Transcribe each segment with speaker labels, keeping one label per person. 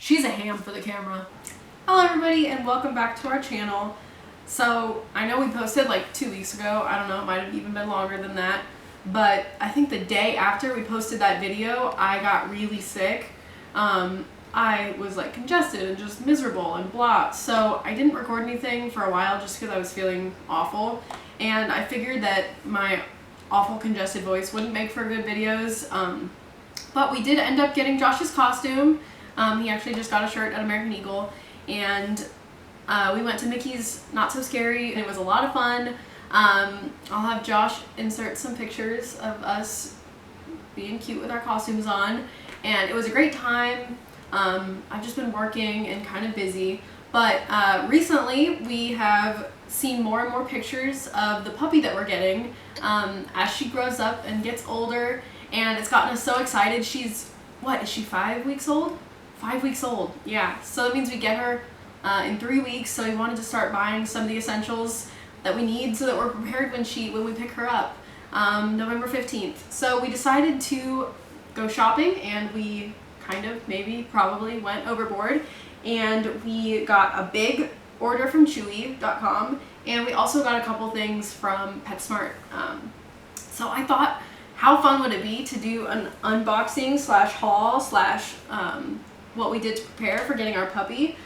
Speaker 1: She's a ham for the camera. Hello everybody and welcome back to our channel. So I know we posted like 2 weeks ago. I don't know, it might have even been longer than that. But I think the day after we posted that video, I got really sick. I was like congested and just miserable and blah. So I didn't record anything for a while just because I was feeling awful. And I figured that my awful congested voice wouldn't make for good videos. But we did end up getting Josh's costume. He actually just got a shirt at American Eagle. And we went to Mickey's Not So Scary and it was a lot of fun. I'll have Josh insert some pictures of us being cute with our costumes on. And it was a great time. I've just been working and kind of busy, but recently we have seen more and more pictures of the puppy that we're getting as she grows up and gets older, and it's gotten us so excited. She's, what, is she 5 weeks old? 5 weeks old, yeah. So that means we get her in 3 weeks, so we wanted to start buying some of the essentials that we need so that we're prepared when we pick her up November 15th. So we decided to go shopping, and we kind of probably went overboard, and we got a big order from Chewy.com, and we also got a couple things from PetSmart. So I thought, how fun would it be to do an unboxing slash haul slash what we did to prepare for getting our puppy.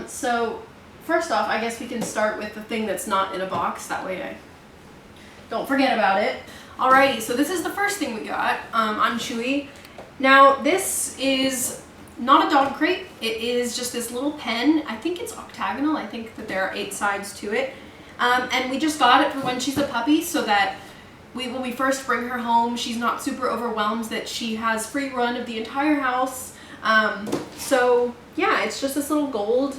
Speaker 1: So first off, I guess we can start with the thing that's not in a box, that way I don't forget about it. Alrighty, so this is the first thing we got on Chewy. Now, this is not a dog crate. It is just this little pen. I think it's octagonal. I think that there are 8 sides to it. And we just got it for when she's a puppy so that when we first bring her home, she's not super overwhelmed, that she has free run of the entire house. So yeah, it's just this little gold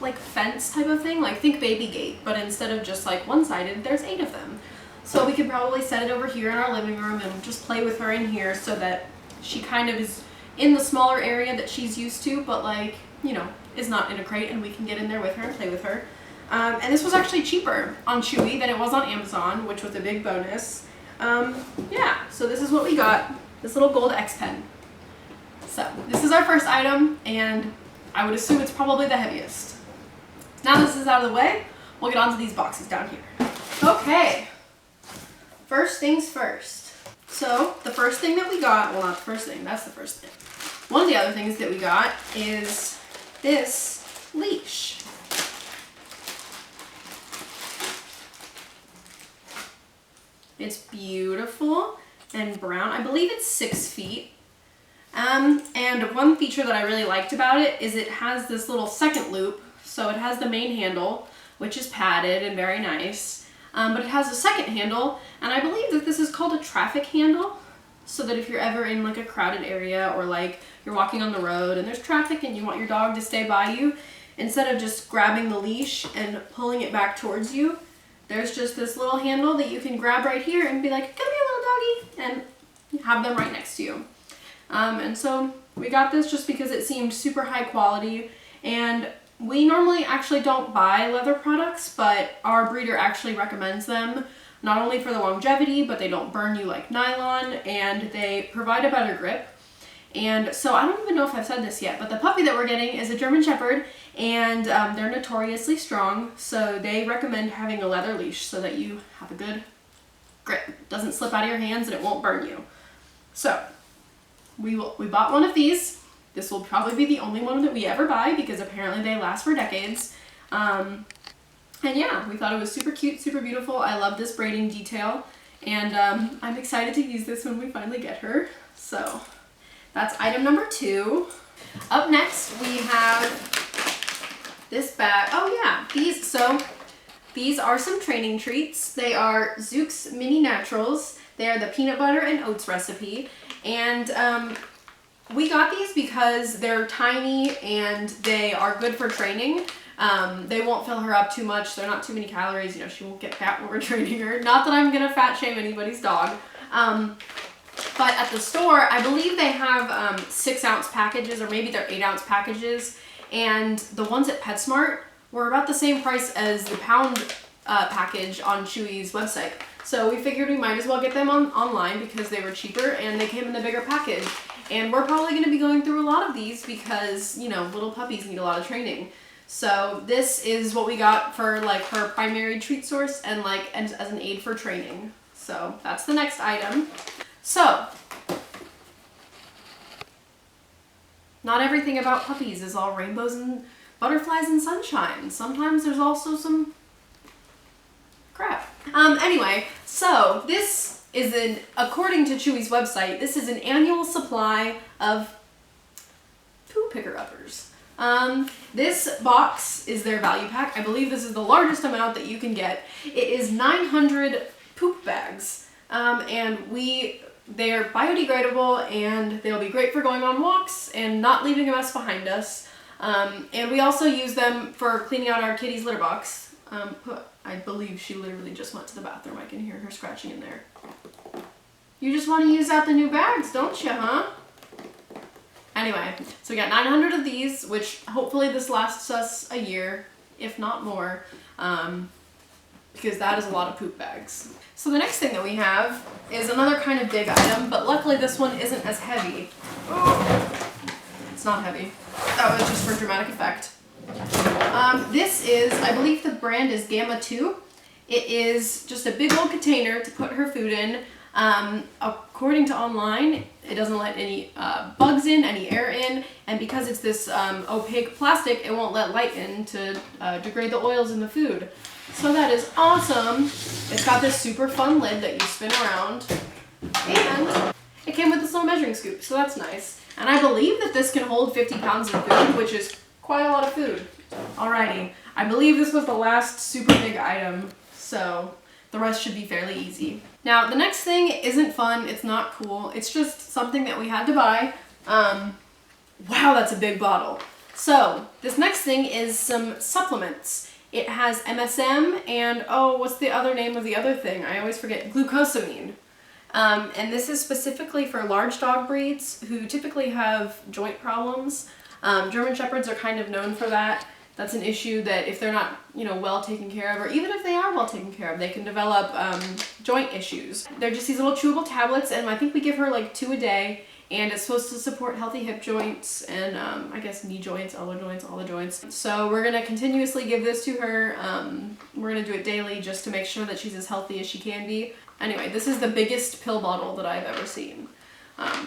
Speaker 1: like fence type of thing, like think baby gate, but instead of just like one-sided, there's 8 of them. So we could probably set it over here in our living room and just play with her in here so that she kind of is in the smaller area that she's used to, but like, you know, is not in a crate, and we can get in there with her and play with her. And this was actually cheaper on Chewy than it was on Amazon, which was a big bonus. Yeah, so this is what we got, this little gold X pen. So this is our first item, and I would assume it's probably the heaviest. Now this is out of the way, we'll get onto these boxes down here. Okay, first things first. So the first thing that we got, well, not the first thing, that's the first thing. One of the other things that we got is this leash. It's beautiful and brown. I believe it's 6 feet. And one feature that I really liked about it is it has this little second loop. So it has the main handle, which is padded and very nice. But it has a second handle, and I believe that this is called a traffic handle, so that if you're ever in like a crowded area, or like you're walking on the road and there's traffic and you want your dog to stay by you, instead of just grabbing the leash and pulling it back towards you, there's just this little handle that you can grab right here and be like, come here, little doggy, and have them right next to you. And so we got this just because it seemed super high quality, and we normally actually don't buy leather products, but our breeder actually recommends them, not only for the longevity, but they don't burn you like nylon, and they provide a better grip. And so I don't even know if I've said this yet, but the puppy that we're getting is a German Shepherd, and they're notoriously strong, so they recommend having a leather leash so that you have a good grip. It doesn't slip out of your hands and it won't burn you. So we bought one of these. This will probably be the only one that we ever buy because apparently they last for decades. And yeah, we thought it was super cute, super beautiful. I love this braiding detail, and I'm excited to use this when we finally get her. So that's item number 2. Up next, we have this bag. Oh yeah, these are some training treats. They are Zuke's Mini Naturals. They are the peanut butter and oats recipe, and we got these because they're tiny and they are good for training. They won't fill her up too much. They're not too many calories. You know, she won't get fat when we're training her. Not that I'm gonna fat shame anybody's dog. But at the store, I believe they have 6-ounce packages, or maybe they're 8-ounce packages. And the ones at PetSmart were about the same price as the pound package on Chewy's website. So we figured we might as well get them online because they were cheaper and they came in the bigger package. And we're probably going to be going through a lot of these because, you know, little puppies need a lot of training. So this is what we got for like her primary treat source and like as an aid for training. So that's the next item. So not everything about puppies is all rainbows and butterflies and sunshine. Sometimes there's also some crap. Anyway, so this is according to Chewy's website, this is an annual supply of poo picker uppers. This box is their value pack. I believe this is the largest amount that you can get. It is 900 poop bags. And they're biodegradable and they'll be great for going on walks and not leaving a mess behind us. And we also use them for cleaning out our kitty's litter box. I believe she literally just went to the bathroom. I can hear her scratching in there. You just want to use out the new bags, don't you, huh? Anyway, so we got 900 of these, which hopefully this lasts us a year, if not more, because that is a lot of poop bags. So the next thing that we have is another kind of big item, but luckily this one isn't as heavy. Oh, it's not heavy. That was just for dramatic effect. This is, I believe the brand is Gamma 2. It is just a big old container to put her food in. According to online, it doesn't let any bugs in, any air in, and because it's this opaque plastic, it won't let light in to degrade the oils in the food. So that is awesome. It's got this super fun lid that you spin around, and it came with this little measuring scoop, so that's nice. And I believe that this can hold 50 pounds of food, which is quite a lot of food. Alrighty, I believe this was the last super big item, so the rest should be fairly easy. Now, the next thing isn't fun, it's not cool, it's just something that we had to buy. Wow, that's a big bottle. So, this next thing is some supplements. It has MSM and, oh, what's the other name of the other thing? I always forget, glucosamine. And this is specifically for large dog breeds who typically have joint problems. German Shepherds are kind of known for that. That's an issue that if they're not, you know, well taken care of, or even if they are well taken care of, they can develop joint issues. They're just these little chewable tablets, and I think we give her like 2 a day, and it's supposed to support healthy hip joints and I guess knee joints, elbow joints, all the joints. So we're gonna continuously give this to her. We're gonna do it daily just to make sure that she's as healthy as she can be. Anyway, this is the biggest pill bottle that I've ever seen.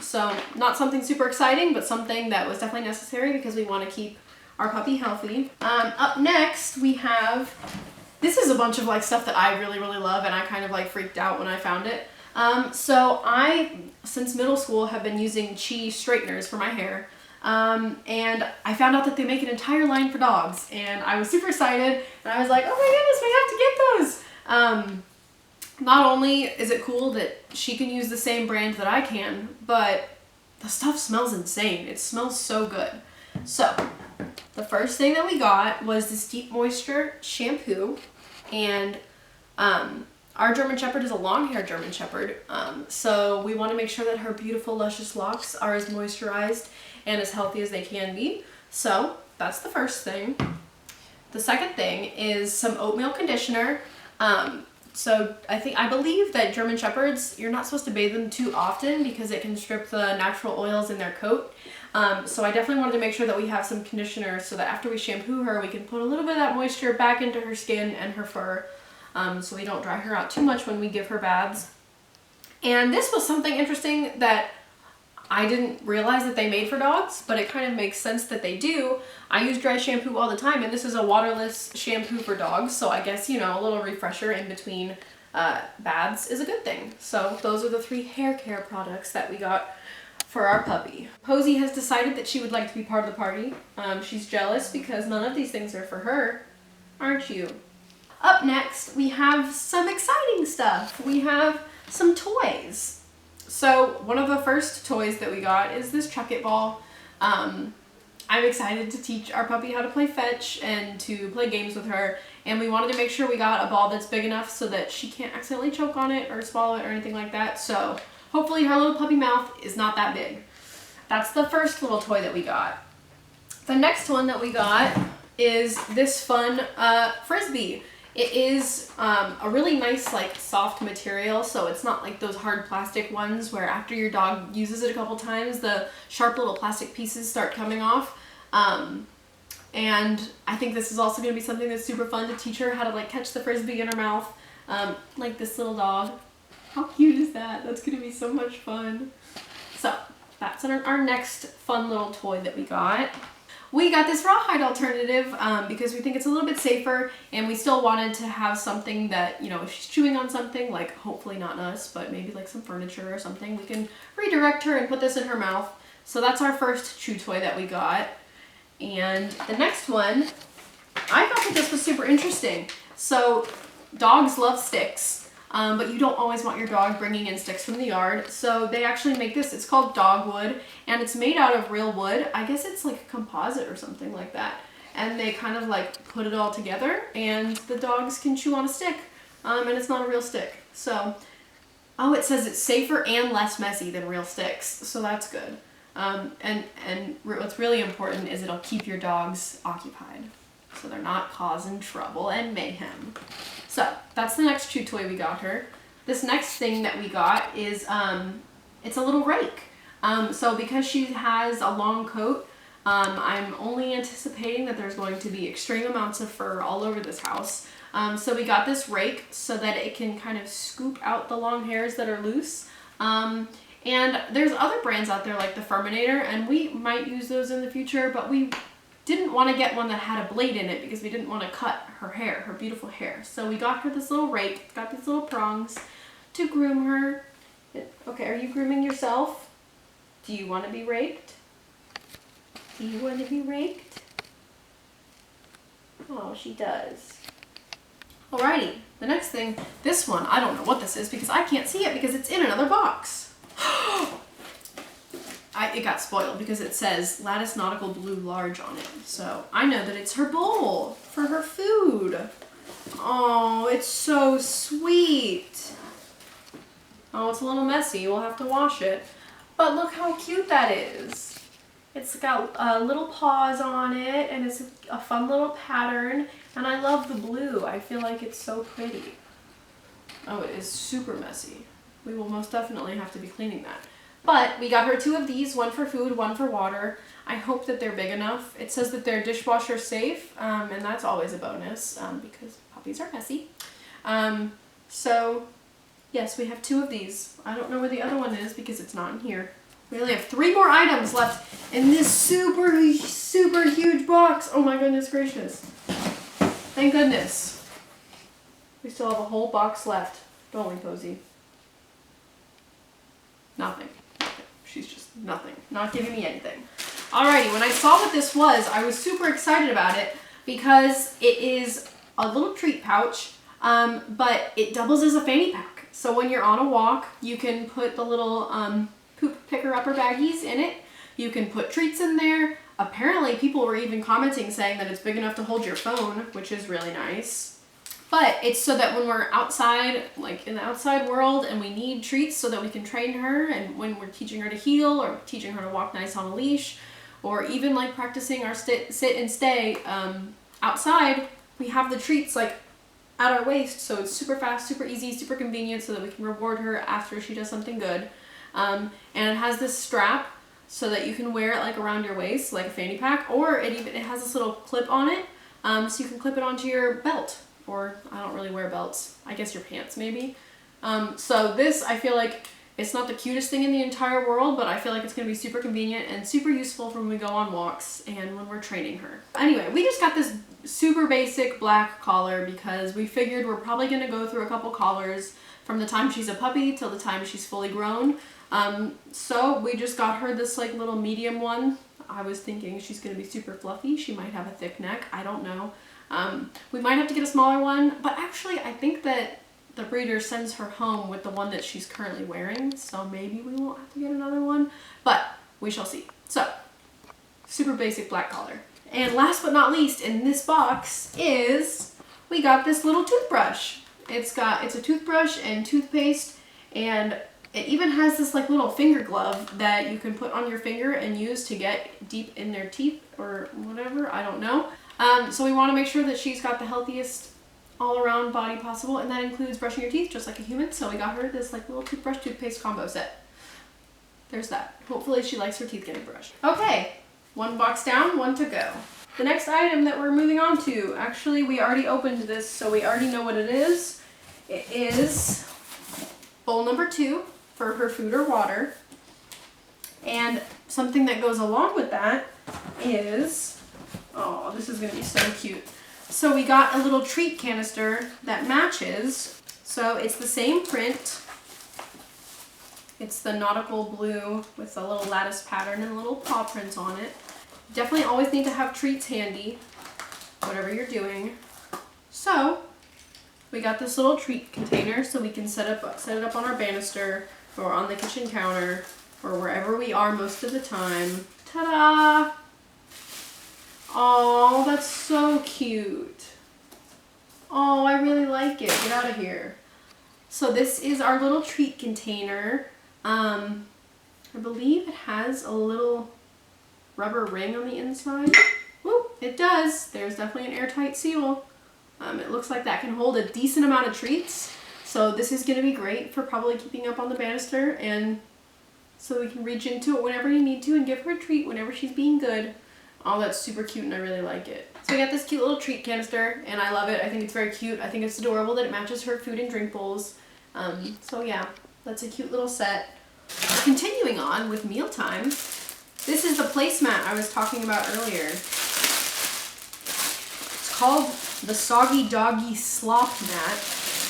Speaker 1: So not something super exciting, but something that was definitely necessary because we want to keep our puppy healthy. Up next we have, this is a bunch of like stuff that I really love, and I kind of like freaked out when I found it. So I, since middle school, have been using Chi straighteners for my hair. And I found out that they make an entire line for dogs, and I was super excited, and I was like, oh my goodness, we have to get those. Not only is it cool that she can use the same brand that I can, but the stuff smells insane. It smells so good. So the first thing that we got was this Deep Moisture Shampoo, and our German Shepherd is a long-haired German Shepherd, so we want to make sure that her beautiful, luscious locks are as moisturized and as healthy as they can be. So that's the first thing. The second thing is some oatmeal conditioner. So I believe that German Shepherds, you're not supposed to bathe them too often because it can strip the natural oils in their coat. So I definitely wanted to make sure that we have some conditioner so that after we shampoo her, we can put a little bit of that moisture back into her skin and her fur, so we don't dry her out too much when we give her baths. And this was something interesting that I didn't realize that they made for dogs, but it kind of makes sense that they do. I use dry shampoo all the time, and this is a waterless shampoo for dogs, so I guess, you know, a little refresher in between baths is a good thing. So those are the 3 hair care products that we got for our puppy. Posey has decided that she would like to be part of the party. She's jealous because none of these things are for her, aren't you? Up next, we have some exciting stuff. We have some toys. So one of the first toys that we got is this Chuckit Ball. I'm excited to teach our puppy how to play fetch and to play games with her, and we wanted to make sure we got a ball that's big enough so that she can't accidentally choke on it or swallow it or anything like that. So hopefully her little puppy mouth is not that big. That's the first little toy that we got. The next one that we got is this fun Frisbee. It is a really nice, like, soft material, so it's not like those hard plastic ones where after your dog uses it a couple times, the sharp little plastic pieces start coming off. And I think this is also going to be something that's super fun to teach her how to, like, catch the Frisbee in her mouth, like this little dog. How cute is that? That's going to be so much fun. So that's our next fun little toy that we got. We got this Rawhide alternative because we think it's a little bit safer, and we still wanted to have something that, you know, if she's chewing on something, like hopefully not us, but maybe like some furniture or something, we can redirect her and put this in her mouth. So that's our first chew toy that we got. And the next one, I thought that this was super interesting. So dogs love sticks. But you don't always want your dog bringing in sticks from the yard. So they actually make this, it's called dogwood, and it's made out of real wood. I guess it's like a composite or something like that. And they kind of like put it all together, and the dogs can chew on a stick, and it's not a real stick. So, oh, it says it's safer and less messy than real sticks, so that's good. And what's really important is it'll keep your dogs occupied, so they're not causing trouble and mayhem. So that's the next chew toy we got her. This next thing that we got is, it's a little rake. So because she has a long coat, I'm only anticipating that there's going to be extreme amounts of fur all over this house. So we got this rake so that it can kind of scoop out the long hairs that are loose. And there's other brands out there like the Furminator, and we might use those in the future, but we didn't want to get one that had a blade in it because we didn't want to cut her hair, her beautiful hair. So we got her this little rake. It's got these little prongs to groom her. Okay, are you grooming yourself? Do you want to be raked? Do you want to be raked? Oh, she does. Alrighty, the next thing, this one, I don't know what this is because I can't see it because it's in another box. It got spoiled because it says Lattice Nautical Blue Large on it. So I know that it's her bowl for her food. Oh, it's so sweet. Oh, it's a little messy. We'll have to wash it. But look how cute that is. It's got little paws on it, and it's a fun little pattern. And I love the blue. I feel like it's so pretty. Oh, it is super messy. We will most definitely have to be cleaning that. But we got her 2 of these, one for food, one for water. I hope that they're big enough. It says that they're dishwasher safe, and that's always a bonus because puppies are messy. So yes, we have 2 of these. I don't know where the other one is because it's not in here. We only have 3 more items left in this super, super huge box. Oh my goodness gracious. Thank goodness. We still have a whole box left, don't we, Posey? Nothing. She's just nothing. Not giving me anything. Alrighty, when I saw what this was, I was super excited about it because it is a little treat pouch, but it doubles as a fanny pack. So when you're on a walk, you can put the little poop picker-upper baggies in it. You can put treats in there. Apparently, people were even commenting saying that it's big enough to hold your phone, which is really nice. But it's so that when we're outside, like in the outside world, and we need treats so that we can train her, and when we're teaching her to heel or teaching her to walk nice on a leash, or even like practicing our sit and stay outside, we have the treats like at our waist, so it's super fast, super easy, super convenient, so that we can reward her after she does something good. And it has this strap so that you can wear it like around your waist, like a fanny pack, or it has this little clip on it, so you can clip it onto your belt. Or I don't really wear belts. I guess your pants maybe. So this, I feel like it's not the cutest thing in the entire world, but I feel like it's going to be super convenient and super useful for when we go on walks and when we're training her. Anyway, we just got this super basic black collar because we figured we're probably going to go through a couple collars from the time she's a puppy till the time she's fully grown. So we just got her this like little medium one. I was thinking she's going to be super fluffy. She might have a thick neck. I don't know. We might have to get a smaller one, but actually I think that the breeder sends her home with the one that she's currently wearing, so maybe we won't have to get another one, but we shall see. So, super basic black collar. And last but not least in this box is, we got this little toothbrush. It's a toothbrush and toothpaste, and it even has this like little finger glove that you can put on your finger and use to get deep in their teeth or whatever, I don't know. So we want to make sure that she's got the healthiest all-around body possible, and that includes brushing your teeth just like a human. So we got her this like little toothbrush toothpaste combo set. There's that. Hopefully she likes her teeth getting brushed. Okay, one box down, one to go. The next item that we're moving on to, actually we already opened this, so we already know what it is. It is bowl number 2 for her food or water. And something that goes along with that is, oh, this is gonna be so cute. So we got a little treat canister that matches. So it's the same print. It's the nautical blue with a little lattice pattern and a little paw print on it. Definitely always need to have treats handy, whatever you're doing. So we got this little treat container so we can set it up on our banister or on the kitchen counter or wherever we are most of the time. Ta-da! Oh, that's so cute. Oh, I really like it. Get out of here. So this is our little treat container. I believe it has a little rubber ring on the inside. Woo, it does. There's definitely an airtight seal. It looks like that can hold a decent amount of treats. So this is going to be great for probably keeping up on the banister, and so we can reach into it whenever you need to and give her a treat whenever she's being good. Oh, that's super cute and I really like it. So we got this cute little treat canister and I love it. I think it's very cute. I think it's adorable that it matches her food and drink bowls. So yeah, that's a cute little set. Continuing on with mealtime, this is the placemat I was talking about earlier. It's called the Soggy Doggy Slop Mat.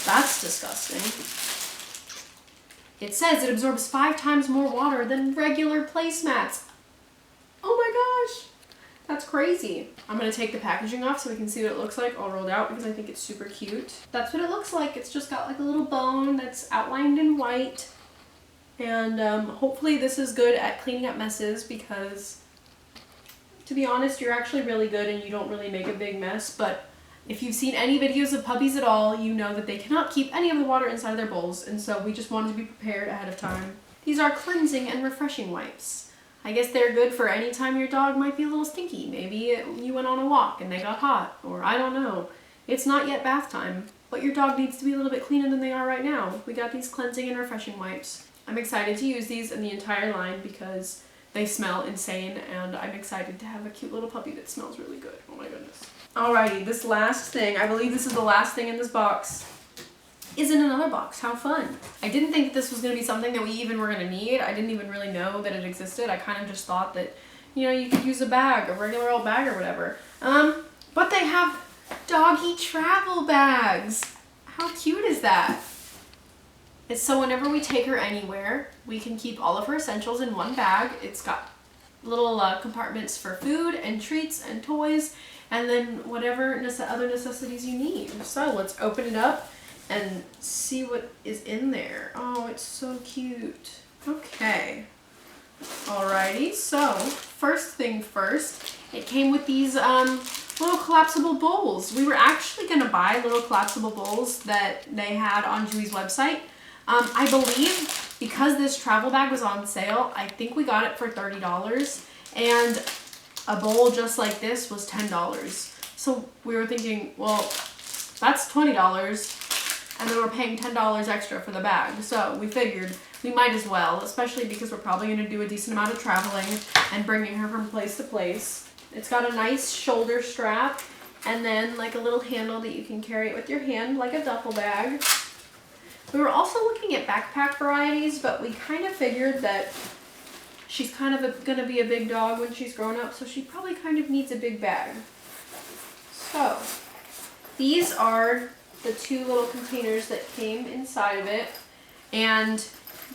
Speaker 1: That's disgusting. It says it absorbs 5 times more water than regular placemats. Oh my gosh, that's crazy. I'm gonna take the packaging off so we can see what it looks like all rolled out because I think it's super cute. That's what it looks like. It's just got like a little bone that's outlined in white. And hopefully this is good at cleaning up messes because, to be honest, you're actually really good and you don't really make a big mess. But if you've seen any videos of puppies at all, you know that they cannot keep any of the water inside their bowls. And so we just wanted to be prepared ahead of time. These are cleansing and refreshing wipes. I guess they're good for any time your dog might be a little stinky. Maybe you went on a walk and they got hot, or I don't know. It's not yet bath time, but your dog needs to be a little bit cleaner than they are right now. We got these cleansing and refreshing wipes. I'm excited to use these in the entire line because they smell insane and I'm excited to have a cute little puppy that smells really good. Oh my goodness. Alrighty, this last thing, I believe this is the last thing in this box, is in another box. How fun. I didn't think this was going to be something that we even were going to need. I didn't even really know that it existed. I kind of just thought that, you know, you could use a bag, a regular old bag or whatever. But they have doggy travel bags. How cute is that? It's so whenever we take her anywhere, we can keep all of her essentials in one bag. It's got little compartments for food and treats and toys, and then whatever other necessities you need. So let's open it up and see what is in there. Oh, it's so cute. Okay. Alrighty, so first thing first, it came with these little collapsible bowls. We were actually gonna buy little collapsible bowls that they had on Chewy's website. I believe because this travel bag was on sale, I think we got it for $30 and a bowl just like this was $10. So we were thinking, well, that's $20 and then we're paying $10 extra for the bag. So we figured we might as well, especially because we're probably going to do a decent amount of traveling and bringing her from place to place. It's got a nice shoulder strap and then like a little handle that you can carry it with your hand like a duffel bag. We were also looking at backpack varieties, but we kind of figured that she's kind of going to be a big dog when she's grown up, so she probably kind of needs a big bag. So these are the 2 little containers that came inside of it, and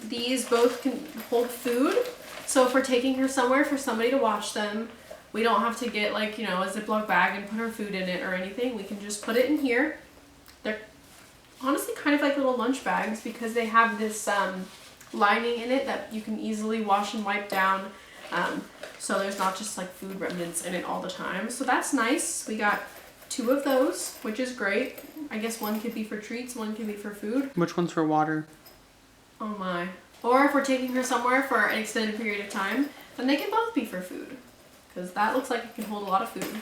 Speaker 1: these both can hold food. So if we're taking her somewhere for somebody to watch them, we don't have to get like, you know, a Ziploc bag and put her food in it or anything. We can just put it in here. They're honestly kind of like little lunch bags because they have this lining in it that you can easily wash and wipe down. So there's not just like food remnants in it all the time. So that's nice. We got 2 of those, which is great. I guess one could be for treats, one could be for food.
Speaker 2: Which one's for water?
Speaker 1: Oh my. Or if we're taking her somewhere for an extended period of time, then they can both be for food. Because that looks like it can hold a lot of food.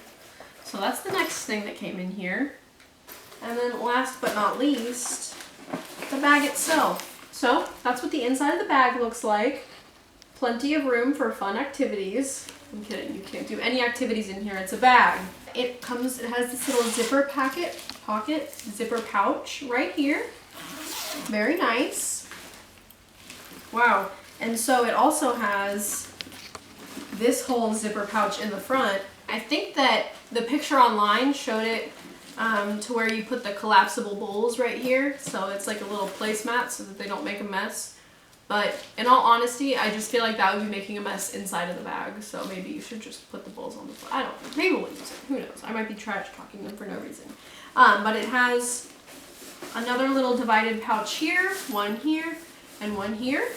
Speaker 1: So that's the next thing that came in here. And then last but not least, the bag itself. So that's what the inside of the bag looks like. Plenty of room for fun activities. I'm kidding, you can't do any activities in here. It's a bag. It has this little zipper zipper pouch right here. Very nice. Wow. And so it also has this whole zipper pouch in the front. I think that the picture online showed it to where you put the collapsible bowls right here. So it's like a little placemat so that they don't make a mess. But in all honesty, I just feel like that would be making a mess inside of the bag. So maybe you should just put the bowls on the floor. I don't know. Maybe we'll use it. Who knows? I might be trash talking them for no reason. But it has another little divided pouch here, one here, and one here.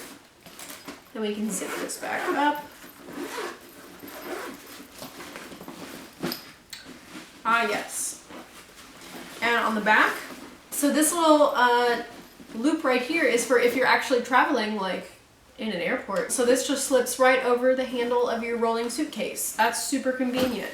Speaker 1: And we can zip this back up. Ah, yes. And on the back, so this little loop right here is for if you're actually traveling like in an airport. So this just slips right over the handle of your rolling suitcase. That's super convenient.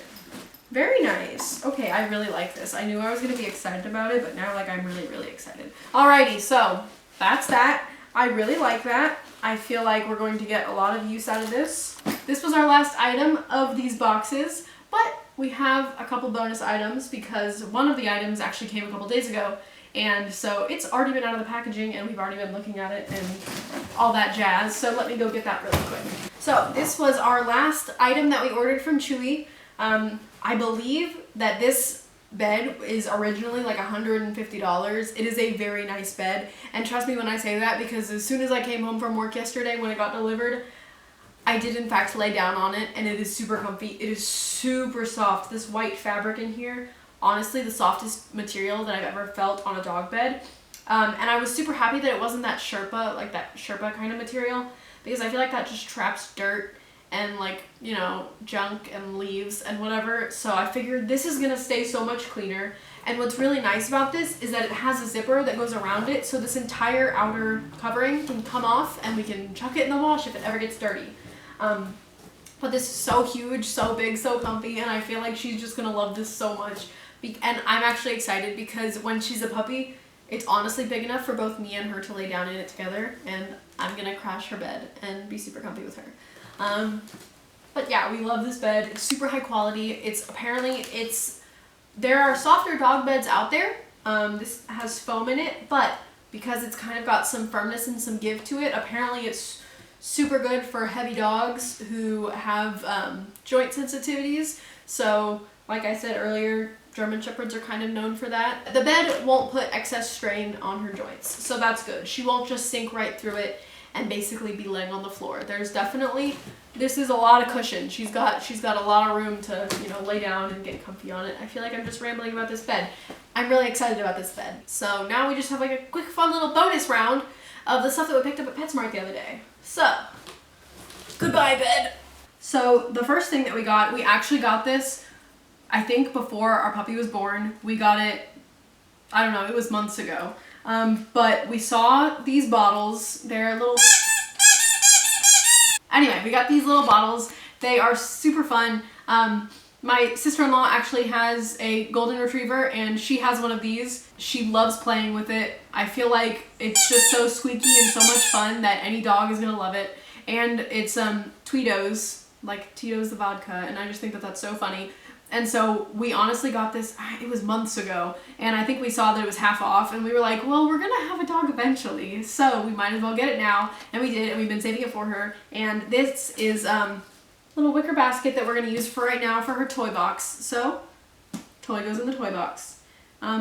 Speaker 1: Very nice. Okay, I really like this. I knew I was gonna be excited about it, but now like I'm really, really excited. Alrighty, so that's that. I really like that. I feel like we're going to get a lot of use out of this. This was our last item of these boxes, but we have a couple bonus items because one of the items actually came a couple days ago. And so it's already been out of the packaging and we've already been looking at it and all that jazz. So let me go get that really quick. So this was our last item that we ordered from Chewy. I believe that this bed is originally like $150. It is a very nice bed. And trust me when I say that, because as soon as I came home from work yesterday when it got delivered, I did in fact lay down on it and it is super comfy. It is super soft. This white fabric in here, honestly the softest material that I've ever felt on a dog bed. And I was super happy that it wasn't that Sherpa kind of material, because I feel like that just traps dirt and like, you know, junk and leaves and whatever. So I figured this is gonna stay so much cleaner. And what's really nice about this is that it has a zipper that goes around it, so this entire outer covering can come off and we can chuck it in the wash if it ever gets dirty. But this is so huge, so big, so comfy, and I feel like she's just gonna love this so much. And I'm actually excited because when she's a puppy, it's honestly big enough for both me and her to lay down in it together, and I'm gonna crash her bed and be super comfy with her. But yeah, we love this bed. It's super high quality. There are softer dog beds out there. This has foam in it, but because it's kind of got some firmness and some give to it, apparently it's super good for heavy dogs who have joint sensitivities. So like I said earlier, German Shepherds are kind of known for that. The bed won't put excess strain on her joints, so that's good. She won't just sink right through it and basically be laying on the floor. This is a lot of cushion. She's got a lot of room to, you know, lay down and get comfy on it. I feel like I'm just rambling about this bed. I'm really excited about this bed. So now we just have like a quick fun little bonus round of the stuff that we picked up at PetSmart the other day. So, goodbye bed. So the first thing that we actually got this, I think before our puppy was born. We got it, I don't know, it was months ago. But we saw these bottles. They're little... Anyway, we got these little bottles. They are super fun. My sister-in-law actually has a golden retriever and she has one of these. She loves playing with it. I feel like it's just so squeaky and so much fun that any dog is gonna love it. And it's Tweedos, like Tito's the vodka, and I just think that that's so funny. And so we honestly got this, it was months ago, and I think we saw that it was half off, and we were like, well, we're gonna have a dog eventually, so we might as well get it now. And we did, and we've been saving it for her. And this is little wicker basket that we're gonna use for right now for her toy box. So, toy goes in the toy box.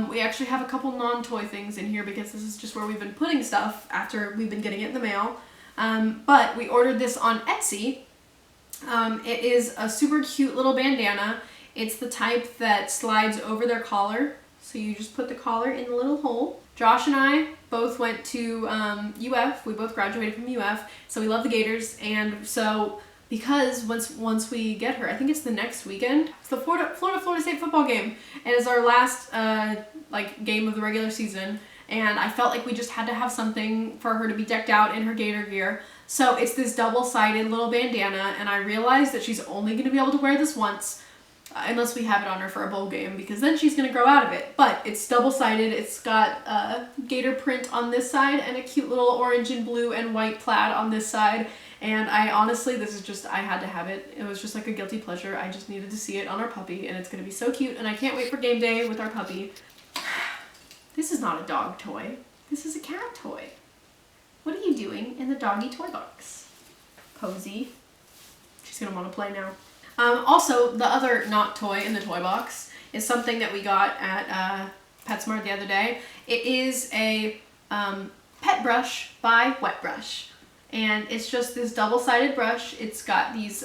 Speaker 1: We actually have a couple non-toy things in here because this is just where we've been putting stuff after we've been getting it in the mail. But we ordered this on Etsy. It is a super cute little bandana. It's the type that slides over their collar. So you just put the collar in the little hole. Josh and I both went to UF. We both graduated from UF. So we love the Gators. And so because once we get her, I think it's the next weekend, it's the Florida State football game. And it's our last game of the regular season. And I felt like we just had to have something for her to be decked out in her Gator gear. So it's this double-sided little bandana. And I realized that she's only going to be able to wear this once. unless we have it on her for a bowl game, because then she's gonna grow out of it. But it's double-sided. It's got gator print on this side and a cute little orange and blue and white plaid on this side. And I honestly, this is just, I had to have it. It was just like a guilty pleasure. I just needed to see it on our puppy, and it's gonna be so cute, and I can't wait for game day with our puppy. This is not a dog toy. This is a cat toy. What are you doing in the doggy toy box? Posy. She's gonna wanna play now. Also, the other not toy in the toy box is something that we got at PetSmart the other day. It is a pet brush by Wet Brush. And it's just this double-sided brush. It's got these,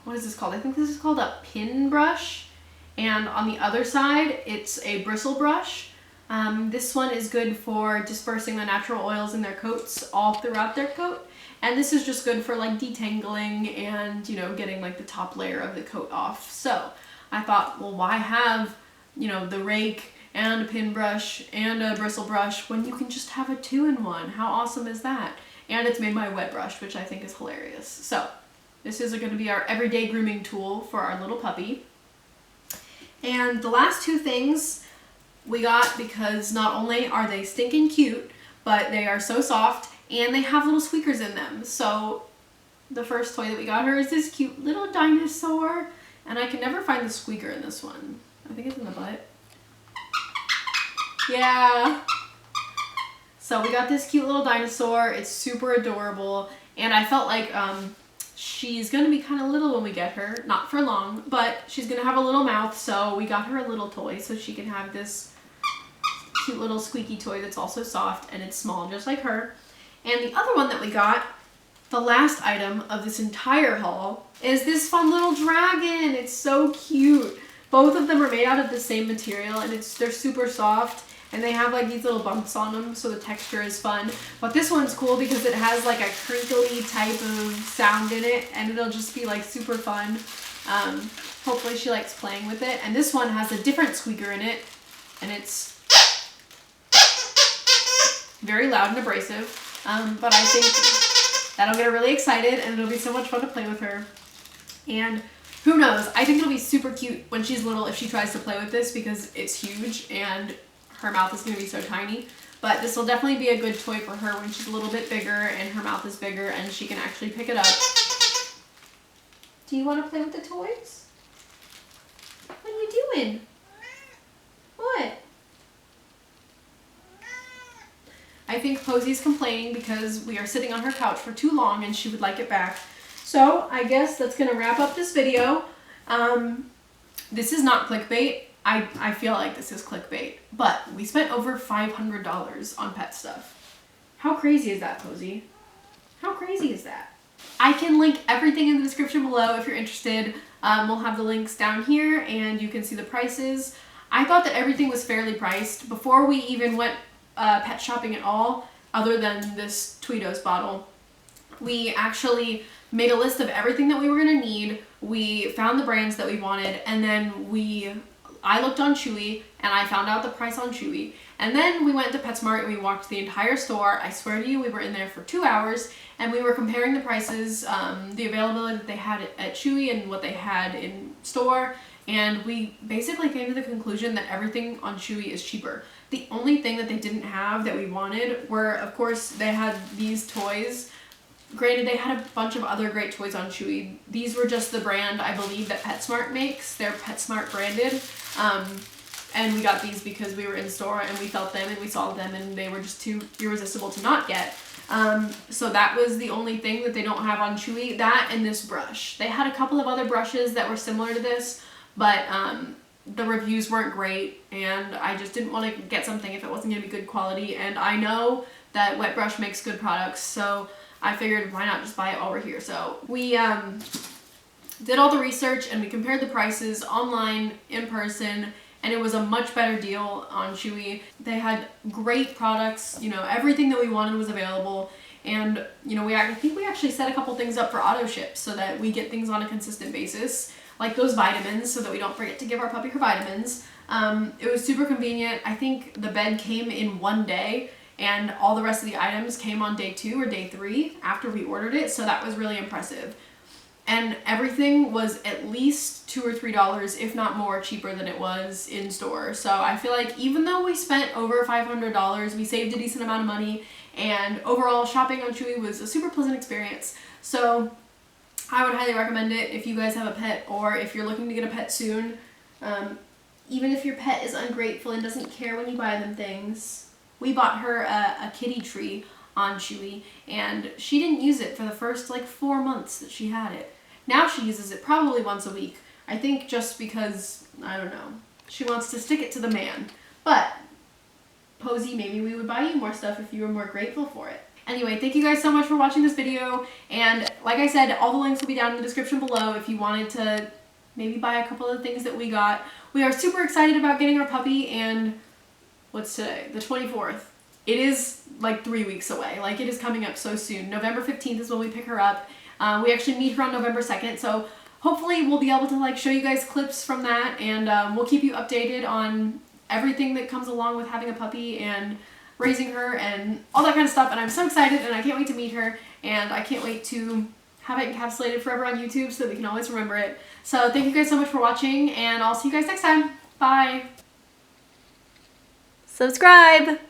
Speaker 1: what is this called? I think this is called a pin brush. And on the other side, it's a bristle brush. This one is good for dispersing the natural oils in their coats all throughout their coat. And this is just good for like detangling and, you know, getting like the top layer of the coat off. So I thought, well, why have, you know, the rake and a pin brush and a bristle brush when you can just have a 2-in-1? How awesome is that? And it's made by Wet Brush, which I think is hilarious. So this is going to be our everyday grooming tool for our little puppy. And the last two things we got because not only are they stinking cute, but they are so soft and they have little squeakers in them. So the first toy that we got her is this cute little dinosaur, and I can never find the squeaker in this one. I think it's in the butt. Yeah. So we got this cute little dinosaur. It's super adorable, and I felt like she's gonna be kind of little when we get her, not for long, but she's gonna have a little mouth, so we got her a little toy so she can have this cute little squeaky toy that's also soft, and it's small just like her. And the other one that we got, the last item of this entire haul, is this fun little dragon. It's so cute. Both of them are made out of the same material, and they're super soft, and they have like these little bumps on them, so the texture is fun. But this one's cool because it has like a crinkly type of sound in it, and it'll just be like super fun. Hopefully she likes playing with it. And this one has a different squeaker in it, and it's very loud and abrasive. But I think that'll get her really excited, and it'll be so much fun to play with her. And who knows, I think it'll be super cute when she's little if she tries to play with this, because it's huge and her mouth is going to be so tiny. But this will definitely be a good toy for her when she's a little bit bigger and her mouth is bigger and she can actually pick it up. Do you want to play with the toys? What are you doing? What? I think Posy's complaining because we are sitting on her couch for too long and she would like it back. So I guess that's going to wrap up this video. This is not clickbait. I feel like this is clickbait, but we spent over $500 on pet stuff. How crazy is that, Posy? How crazy is that? I can link everything in the description below if you're interested. We'll have the links down here and you can see the prices. I thought that everything was fairly priced before we even went pet shopping at all, other than this Tweedos bottle. We actually made a list of everything that we were going to need. We found the brands that we wanted, and then I looked on Chewy and I found out the price on Chewy. And then we went to PetSmart and we walked the entire store. I swear to you, we were in there for 2 hours and we were comparing the prices, the availability that they had at Chewy and what they had in store. And we basically came to the conclusion that everything on Chewy is cheaper. The only thing that they didn't have that we wanted were, of course, they had these toys. Granted, they had a bunch of other great toys on Chewy. These were just the brand, I believe, that PetSmart makes. They're PetSmart branded. And we got these because we were in store and we felt them and we saw them and they were just too irresistible to not get. So that was the only thing that they don't have on Chewy. That and this brush. They had a couple of other brushes that were similar to this, but the reviews weren't great and I just didn't want to get something if it wasn't going to be good quality. And I know that Wet Brush makes good products, so I figured why not just buy it while we're here. So we did all the research and we compared the prices online, in person, and it was a much better deal on Chewy. They had great products, you know, everything that we wanted was available. And, you know, I think we actually set a couple things up for auto ship so that we get things on a consistent basis, like those vitamins, so that we don't forget to give our puppy her vitamins. It was super convenient. I think the bed came in one day and all the rest of the items came on day 2 or day 3 after we ordered it, so that was really impressive. and everything was at least $2 or $3, if not more, cheaper than it was in store. So I feel like even though we spent over $500, we saved a decent amount of money, and overall shopping on Chewy was a super pleasant experience. So I would highly recommend it if you guys have a pet, or if you're looking to get a pet soon. Even if your pet is ungrateful and doesn't care when you buy them things. We bought her a kitty tree on Chewy, and she didn't use it for the first like 4 months that she had it. Now she uses it probably once a week. I think just because, I don't know, she wants to stick it to the man. But, Posey, maybe we would buy you more stuff if you were more grateful for it. Anyway, thank you guys so much for watching this video, and like I said, all the links will be down in the description below if you wanted to maybe buy a couple of the things that we got. We are super excited about getting our puppy, and what's today? The 24th. It is like 3 weeks away. Like, it is coming up so soon. November 15th is when we pick her up. We actually meet her on November 2nd, so hopefully we'll be able to like show you guys clips from that, and we'll keep you updated on everything that comes along with having a puppy and raising her and all that kind of stuff. And I'm so excited, and I can't wait to meet her, and I can't wait to have it encapsulated forever on YouTube so that we can always remember it. So thank you guys so much for watching, and I'll see you guys next time. Bye!
Speaker 2: Subscribe!